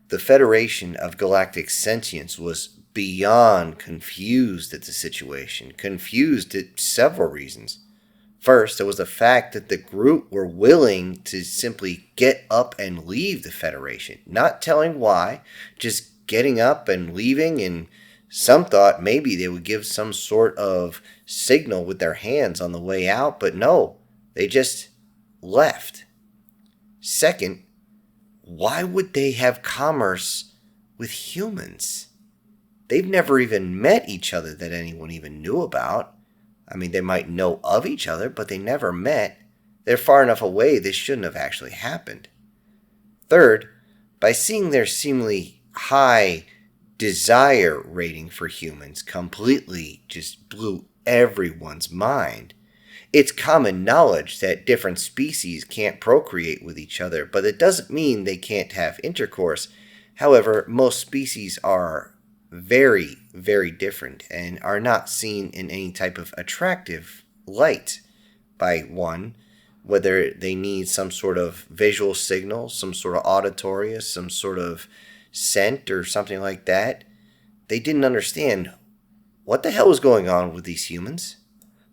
The Federation of Galactic Sentients was beyond confused at the situation, confused at several reasons. First, there was the fact that the group were willing to simply get up and leave the Federation, not telling why, just getting up and leaving, and some thought maybe they would give some sort of signal with their hands on the way out, but no, they just left. Second, why would they have commerce with humans? They've never even met each other that anyone even knew about. I mean, they might know of each other, but they never met. They're far enough away, this shouldn't have actually happened. Third, by seeing their seemingly high desire rating for humans completely just blew everyone's mind. It's common knowledge that different species can't procreate with each other, but it doesn't mean they can't have intercourse. However, most species are very, very different and are not seen in any type of attractive light by one, whether they need some sort of visual signal, some sort of auditory, some sort of scent or something like that. They didn't understand what the hell was going on with these humans.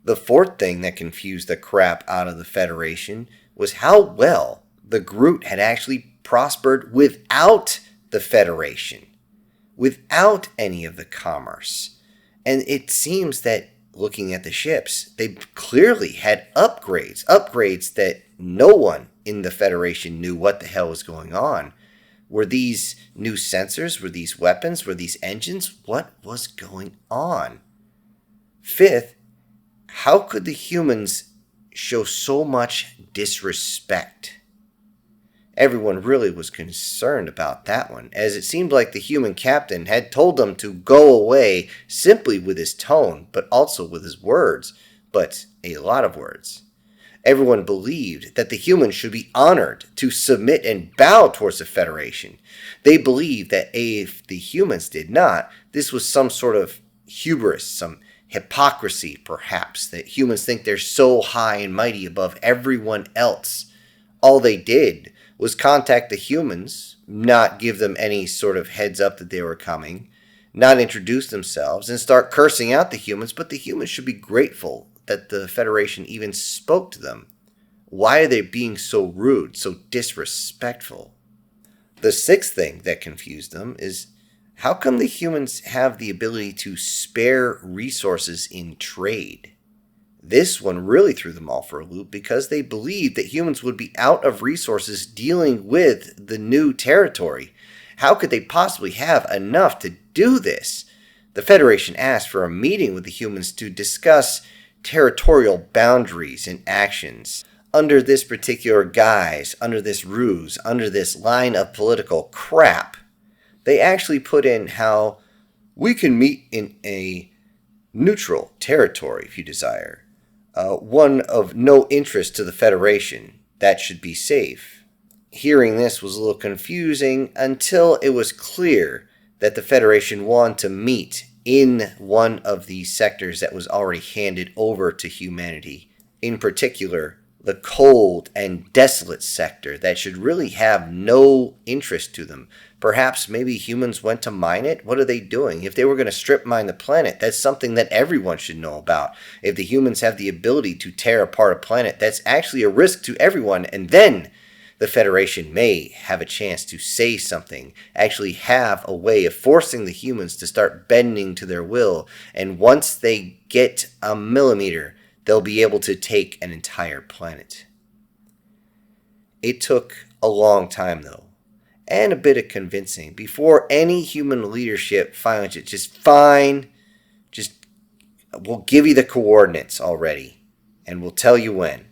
The fourth thing that confused the crap out of the Federation was how well the Groot had actually prospered without the Federation, without any of the commerce. And it seems that looking at the ships, they clearly had upgrades that no one in the Federation knew what the hell was going on. Were these new sensors? Were these weapons? Were these engines? What was going on? Fifth, how could the humans show so much disrespect? Everyone really was concerned about that one, as it seemed like the human captain had told them to go away simply with his tone, but also with his words, but a lot of words. Everyone believed that the humans should be honored to submit and bow towards the Federation. They believed that if the humans did not, this was some sort of hubris, some hypocrisy perhaps, that humans think they're so high and mighty above everyone else. All they did was contact the humans, not give them any sort of heads up that they were coming, not introduce themselves, and start cursing out the humans, but the humans should be grateful that the Federation even spoke to them. Why are they being so rude, so disrespectful? The sixth thing that confused them is, how come the humans have the ability to spare resources in trade? This one really threw them all for a loop because they believed that humans would be out of resources dealing with the new territory. How could they possibly have enough to do this? The Federation asked for a meeting with the humans to discuss territorial boundaries and actions. Under this particular guise, under this ruse, under this line of political crap, they actually put in how we can meet in a neutral territory if you desire. One of no interest to the Federation. That should be safe. Hearing this was a little confusing until it was clear that the Federation wanted to meet in one of these sectors that was already handed over to humanity. In particular, the cold and desolate sector that should really have no interest to them. Perhaps maybe humans went to mine it? What are they doing? If they were going to strip mine the planet, that's something that everyone should know about. If the humans have the ability to tear apart a planet, that's actually a risk to everyone. And then the Federation may have a chance to say something, actually have a way of forcing the humans to start bending to their will. And once they get a millimeter, they'll be able to take an entire planet. It took a long time, though, and a bit of convincing before any human leadership finally just fine, we'll give you the coordinates already, and we'll tell you when.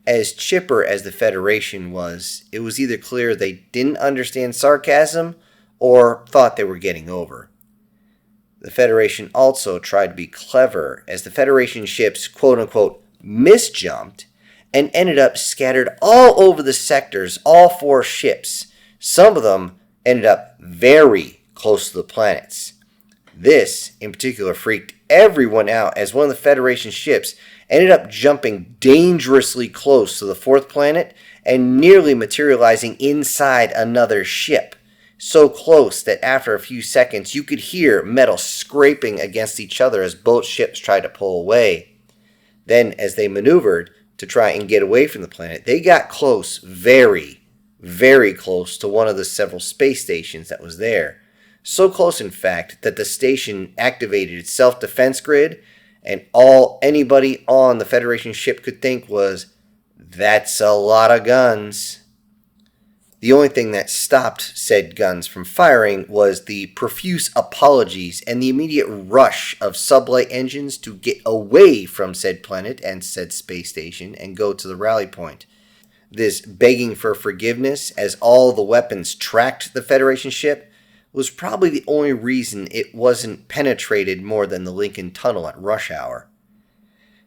As chipper as the Federation was, it was either clear they didn't understand sarcasm or thought they were getting over. The Federation also tried to be clever as the Federation ships, quote-unquote, misjumped and ended up scattered all over the sectors, all 4 ships. Some of them ended up very close to the planets. This, in particular, freaked everyone out as one of the Federation ships ended up jumping dangerously close to the 4th planet and nearly materializing inside another ship. so close that after a few seconds you could hear metal scraping against each other as both ships tried to pull away. Then, as they maneuvered to try and get away from the planet, they got close, very, very close to one of the several space stations that was there. So close, in fact, that the station activated its self-defense grid, and all anybody on the Federation ship could think was, "That's a lot of guns." The only thing that stopped said guns from firing was the profuse apologies and the immediate rush of sublight engines to get away from said planet and said space station and go to the rally point. This begging for forgiveness as all the weapons tracked the Federation ship was probably the only reason it wasn't penetrated more than the Lincoln Tunnel at rush hour.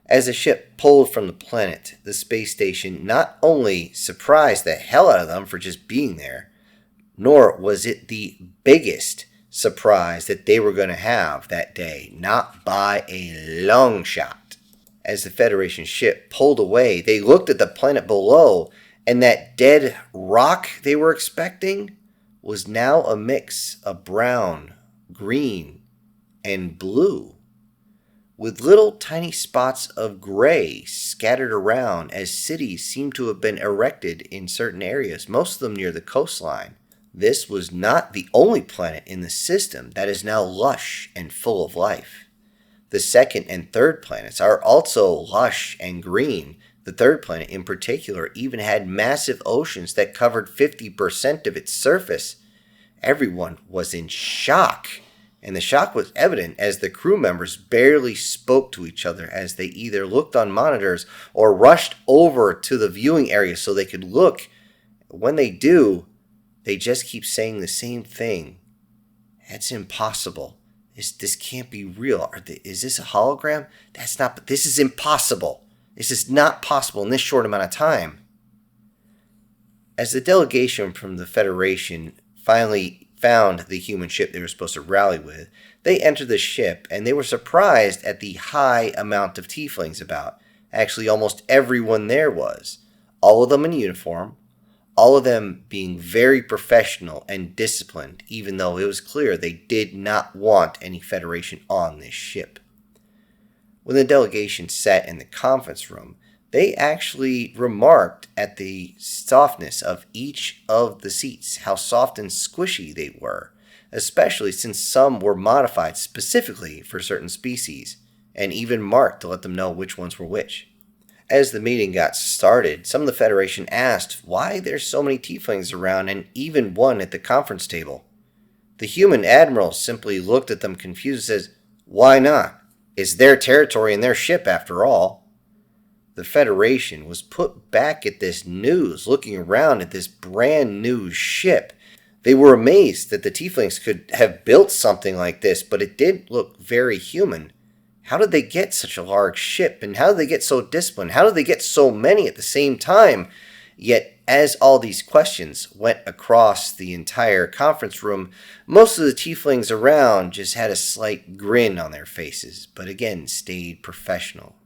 As the ship pulled from the planet, the space station not only surprised the hell out of them for just being there, nor was it the biggest surprise that they were going to have that day, not by a long shot. As the Federation ship pulled away, they looked at the planet below, and that dead rock they were expecting was now a mix of brown, green, and blue, with little tiny spots of gray scattered around as cities seemed to have been erected in certain areas, most of them near the coastline. This was not the only planet in the system that is now lush and full of life. The second and third planets are also lush and green. The third planet in particular even had massive oceans that covered 50% of its surface. Everyone was in shock. And the shock was evident as the crew members barely spoke to each other as they either looked on monitors or rushed over to the viewing area so they could look. When they do, they just keep saying the same thing. That's impossible. This can't be real. Is this a hologram? This is impossible. This is not possible in this short amount of time. As the delegation from the Federation finally found the human ship they were supposed to rally with, they entered the ship and they were surprised at the high amount of tieflings about. Actually, almost everyone there was. All of them in uniform, all of them being very professional and disciplined, even though it was clear they did not want any Federation on this ship. When the delegation sat in the conference room, they actually remarked at the softness of each of the seats, how soft and squishy they were, especially since some were modified specifically for certain species, and even marked to let them know which ones were which. As the meeting got started, some of the Federation asked why there's so many tieflings around and even one at the conference table. The human admiral simply looked at them confused and says, "Why not? It's their territory and their ship after all." The Federation was put back at this news, looking around at this brand new ship. They were amazed that the tieflings could have built something like this, but it did look very human. How did they get such a large ship, and how did they get so disciplined? How did they get so many at the same time? Yet, as all these questions went across the entire conference room, most of the tieflings around just had a slight grin on their faces, but again stayed professional.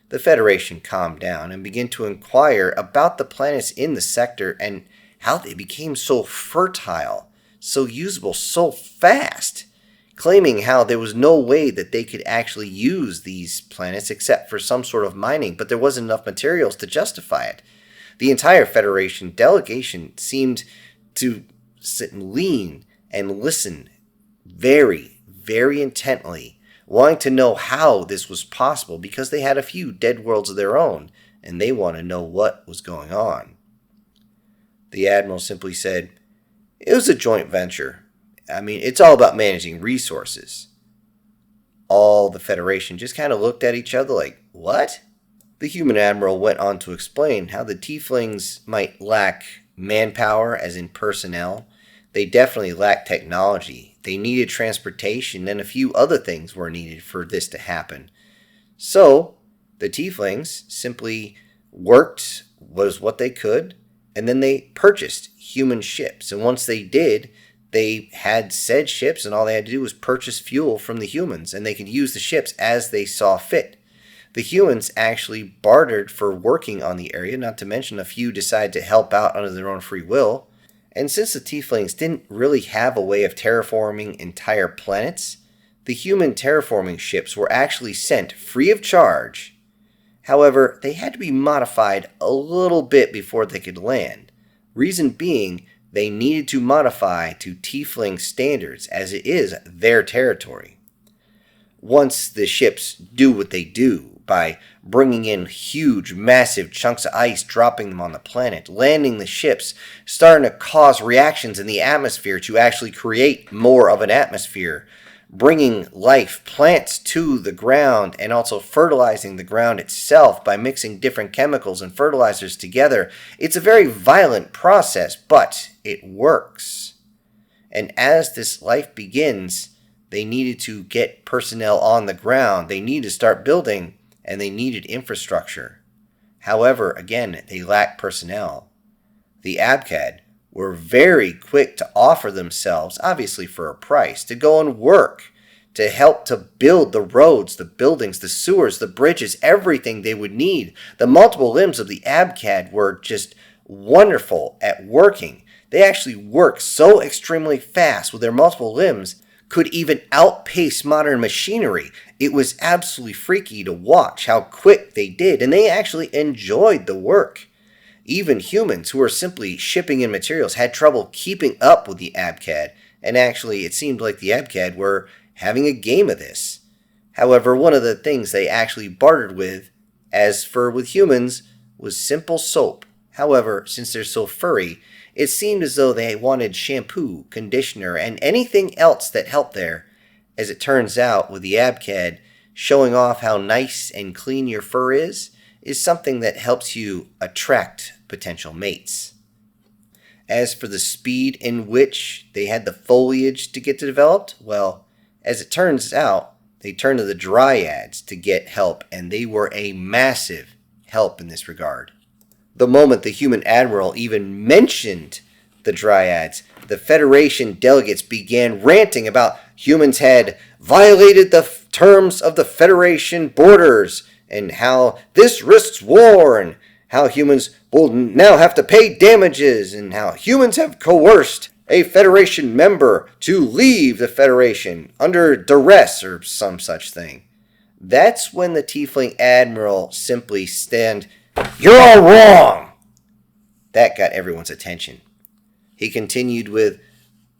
The Federation calmed down and began to inquire about the planets in the sector and how they became so fertile, so usable, so fast, claiming how there was no way that they could actually use these planets except for some sort of mining, but there wasn't enough materials to justify it. The entire Federation delegation seemed to sit and lean and listen very, very intently, wanting to know how this was possible because they had a few dead worlds of their own, and they wanted to know what was going on. The Admiral simply said, "It was a joint venture. It's all about managing resources." All the Federation just kind of looked at each other like, "What?" The human admiral went on to explain how the tieflings might lack manpower, as in personnel. They definitely lacked technology. They needed transportation, and a few other things were needed for this to happen. So, the tieflings simply worked was what they could, and then they purchased human ships. And once they did, they had said ships, and all they had to do was purchase fuel from the humans, and they could use the ships as they saw fit. The humans actually bartered for working on the area, not to mention a few decided to help out under their own free will. And since the Tieflings didn't really have a way of terraforming entire planets, the human terraforming ships were actually sent free of charge. However, they had to be modified a little bit before they could land. Reason being, they needed to modify to Tiefling standards as it is their territory. Once the ships do what they do, by bringing in huge, massive chunks of ice, dropping them on the planet, landing the ships, starting to cause reactions in the atmosphere to actually create more of an atmosphere, bringing life, plants to the ground, and also fertilizing the ground itself by mixing different chemicals and fertilizers together. It's a very violent process, but it works. And as this life begins, they needed to get personnel on the ground. They needed to start building, and they needed infrastructure. However, again, they lacked personnel. The Abkhad were very quick to offer themselves, obviously for a price, to go and work, to help to build the roads, the buildings, the sewers, the bridges, everything they would need. The multiple limbs of the Abkhad were just wonderful at working. They actually worked so extremely fast with their multiple limbs, could even outpace modern machinery. It was absolutely freaky to watch how quick they did, and they actually enjoyed the work. Even humans who were simply shipping in materials had trouble keeping up with the Abkhad, and actually it seemed like the Abkhad were having a game of this. However, one of the things they actually bartered with, as for with humans, was simple soap. However, since they're so furry, it seemed as though they wanted shampoo, conditioner, and anything else that helped there. As it turns out, with the Abkhad, showing off how nice and clean your fur is something that helps you attract potential mates. As for the speed in which they had the foliage to get developed, well, as it turns out, they turned to the Dryads to get help, and they were a massive help in this regard. The moment the human admiral even mentioned the Dryads, the Federation delegates began ranting about humans had violated the terms of the Federation borders, and how this risks war, and how humans will now have to pay damages, and how humans have coerced a Federation member to leave the Federation under duress or some such thing. That's when the Tiefling Admiral simply stand, "You're all wrong!" That got everyone's attention. He continued with,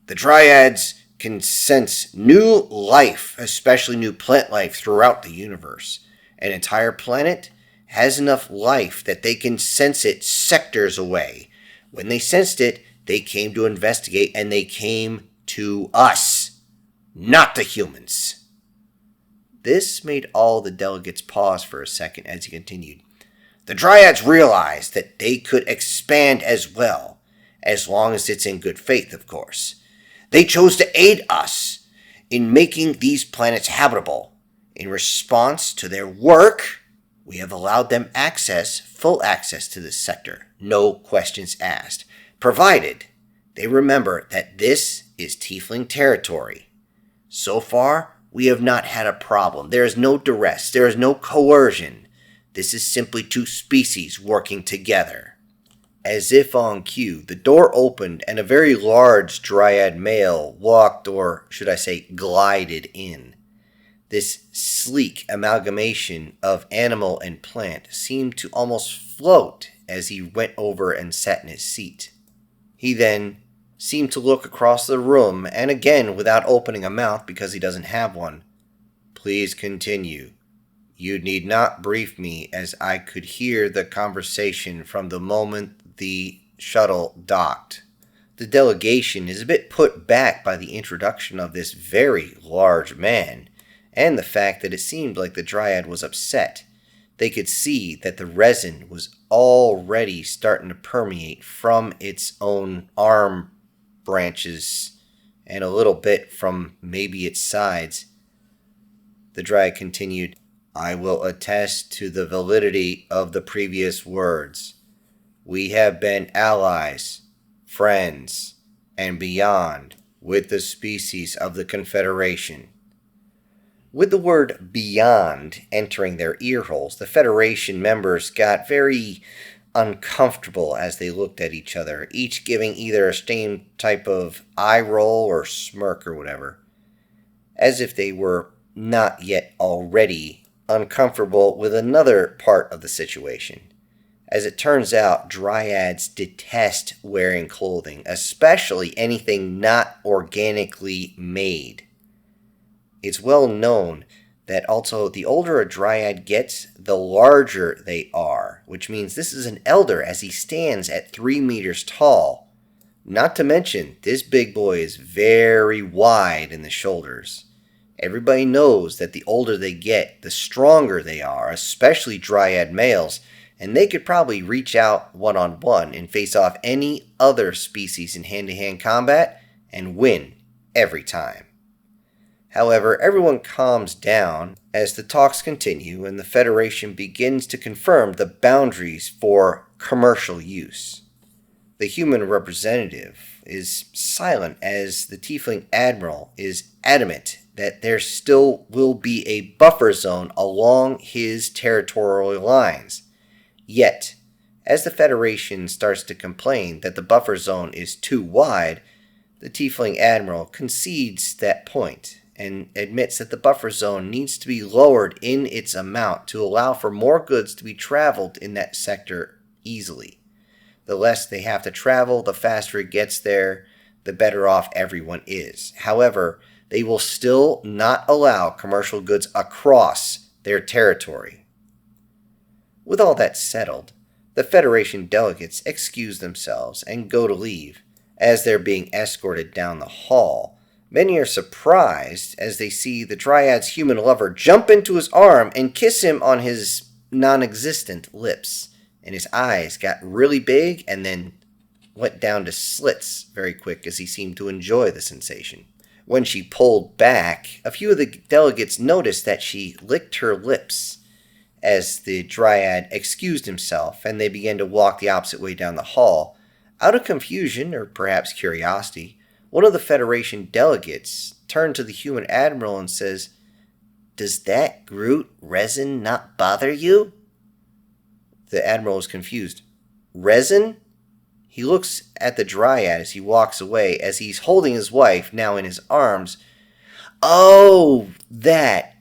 "The Dryads can sense new life, especially new plant life throughout the universe. An entire planet has enough life that they can sense it sectors away. When they sensed it, they came to investigate, and they came to us, not the humans." This made all the delegates pause for a second as he continued. "The Dryads realized that they could expand as well, as long as it's in good faith, of course. They chose to aid us in making these planets habitable. In response to their work, we have allowed them full access to this sector, no questions asked, provided they remember that this is Tiefling territory. So far, we have not had a problem. There is no duress. There is no coercion. This is simply two species working together." As if on cue, the door opened and a very large Dryad male walked, or should I say glided in. This sleek amalgamation of animal and plant seemed to almost float as he went over and sat in his seat. He then seemed to look across the room, and again, without opening a mouth because he doesn't have one, "Please continue. You need not brief me, as I could hear the conversation from the moment the shuttle docked." The delegation is a bit put back by the introduction of this very large man, and the fact that it seemed like the Dryad was upset. They could see that the resin was already starting to permeate from its own arm branches and a little bit from maybe its sides. The Dryad continued, "I will attest to the validity of the previous words. We have been allies, friends, and beyond with the species of the Confederation." With the word "beyond" entering their ear holes, the Federation members got very uncomfortable as they looked at each other, each giving either a same type of eye roll or smirk or whatever, as if they were not yet already uncomfortable with another part of the situation. As it turns out, Dryads detest wearing clothing, especially anything not organically made. It's well known that also the older a Dryad gets, the larger they are, which means this is an elder as he stands at 3 meters tall. Not to mention, this big boy is very wide in the shoulders. Everybody knows that the older they get, the stronger they are, especially Dryad males, and they could probably reach out one-on-one and face off any other species in hand-to-hand combat and win every time. However, everyone calms down as the talks continue and the Federation begins to confirm the boundaries for commercial use. The human representative is silent as the Tiefling Admiral is adamant that there still will be a buffer zone along his territorial lines. Yet, as the Federation starts to complain that the buffer zone is too wide, the Tiefling Admiral concedes that point and admits that the buffer zone needs to be lowered in its amount to allow for more goods to be traveled in that sector easily. The less they have to travel, the faster it gets there, the better off everyone is. However, they will still not allow commercial goods across their territory. With all that settled, the Federation delegates excuse themselves and go to leave. As they're being escorted down the hall, many are surprised as they see the Dryad's human lover jump into his arm and kiss him on his non-existent lips, and his eyes got really big and then went down to slits very quick as he seemed to enjoy the sensation. When she pulled back, a few of the delegates noticed that she licked her lips as the Dryad excused himself, and they began to walk the opposite way down the hall. Out of confusion, or perhaps curiosity, one of the Federation delegates turned to the human admiral and says, "Does that Groot resin not bother you?" The admiral is confused. "Resin?" He looks at the Dryad as he walks away, as he's holding his wife, now in his arms. "Oh, that's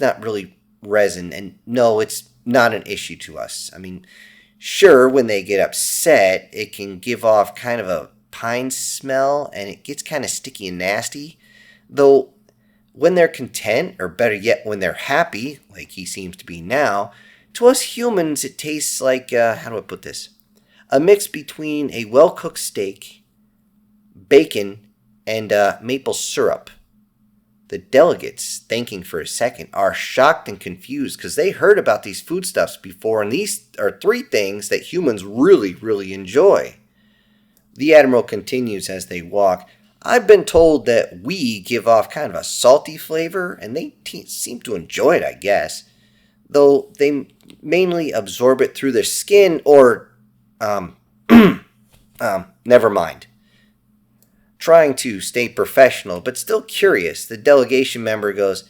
not really resin, and no, it's not an issue to us. I mean, sure, when they get upset, it can give off kind of a pine smell, and it gets kind of sticky and nasty. Though, when they're content, or better yet, when they're happy, like he seems to be now, to us humans, it tastes like, how do I put this? A mix between a well-cooked steak, bacon, and maple syrup." The delegates, thinking for a second, are shocked and confused because they heard about these foodstuffs before, and these are 3 things that humans really, really enjoy. The Admiral continues as they walk. "I've been told that we give off kind of a salty flavor, and they seem to enjoy it, I guess. Though they mainly absorb it through their skin or, never mind." Trying to stay professional, but still curious, the delegation member goes,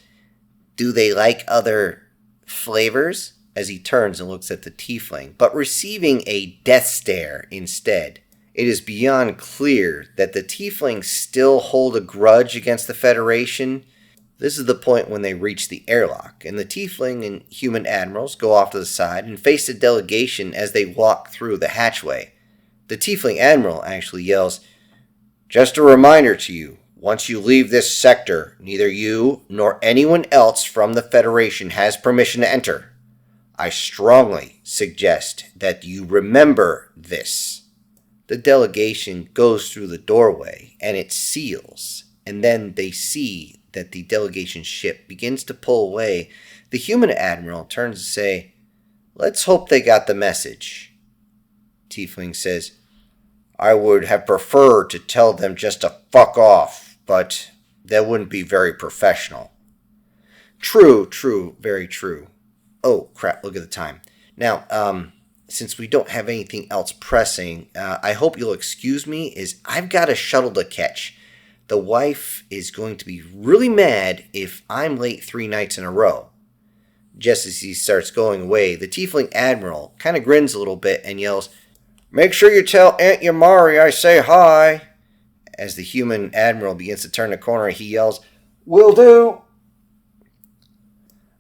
"Do they like other flavors?" as he turns and looks at the tiefling, but receiving a death stare instead. It is beyond clear that the tieflings still hold a grudge against the Federation. This is the point when they reach the airlock, and the tiefling and human admirals go off to the side and face the delegation as they walk through the hatchway. The tiefling admiral actually yells, "Just a reminder to you, once you leave this sector, neither you nor anyone else from the Federation has permission to enter. I strongly suggest that you remember this." The delegation goes through the doorway, and it seals, and then they see that the delegation ship begins to pull away. The human admiral turns to say, "Let's hope they got the message." Tiefling says, "I would have preferred to tell them just to fuck off, but that wouldn't be very professional." True, very true. Oh, crap, look at the time. Now, since we don't have anything else pressing, I hope you'll excuse me, as I've got a shuttle to catch. The wife is going to be really mad if I'm late 3 nights in a row. Just as he starts going away, the Tiefling Admiral kind of grins a little bit and yells, "Make sure you tell Aunt Yamari I say hi." As the human Admiral begins to turn the corner, he yells, "Will do."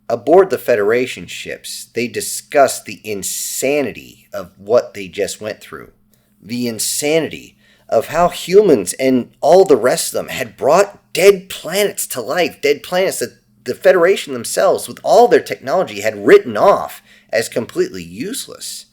Aboard the Federation ships, they discuss the insanity of what they just went through. The insanity of how humans and all the rest of them had brought dead planets to life, dead planets that the Federation themselves, with all their technology, had written off as completely useless.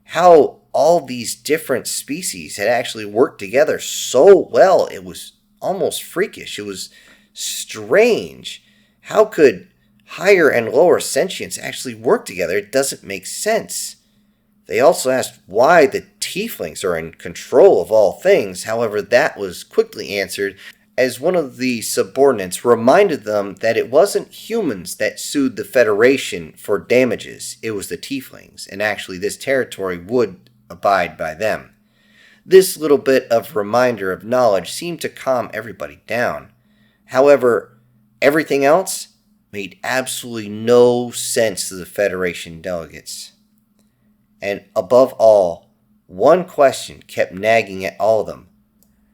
How all these different species had actually worked together so well, it was almost freakish. It was strange. How could higher and lower sentients actually work together? It doesn't make sense. They also asked why the tieflings are in control of all things. However, that was quickly answered as one of the subordinates reminded them that it wasn't humans that sued the Federation for damages. It was the tieflings, and actually this territory would abide by them. This little bit of reminder of knowledge seemed to calm everybody down. However, everything else made absolutely no sense to the Federation delegates. And above all, one question kept nagging at all of them.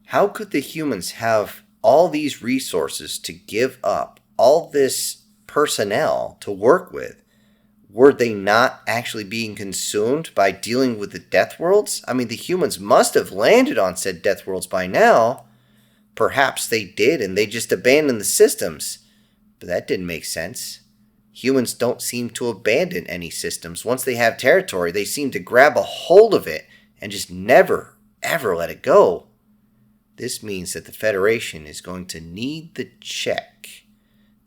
How could the humans have all these resources to give up, all this personnel to work with? Were they not actually being consumed by dealing with the Death Worlds? I mean, the humans must have landed on said Death Worlds by now. Perhaps they did and they just abandoned the systems. But that didn't make sense. Humans don't seem to abandon any systems. Once they have territory, they seem to grab a hold of it and just never, ever let it go. This means that the Federation is going to need the check.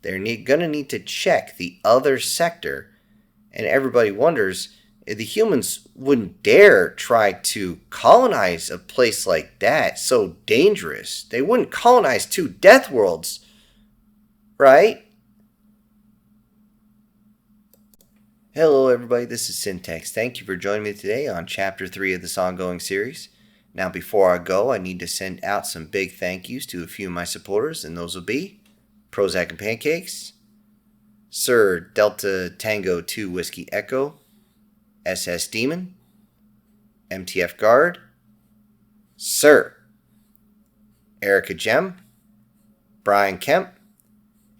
They're going to need to check the other sector. And everybody wonders, if the humans wouldn't dare try to colonize a place like that, so dangerous. They wouldn't colonize 2 Death Worlds, right? Hello everybody, this is Syntax. Thank you for joining me today on Chapter 3 of this ongoing series. Now before I go, I need to send out some big thank yous to a few of my supporters, and those will be Prozac and Pancakes, Sir Delta Tango 2 Whiskey Echo, SS Demon, MTF Guard, Sir Erica Gem, Brian Kemp,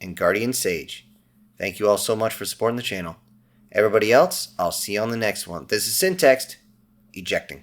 and Guardian Sage. Thank you all so much for supporting the channel. Everybody else, I'll see you on the next one. This is Syntax, ejecting.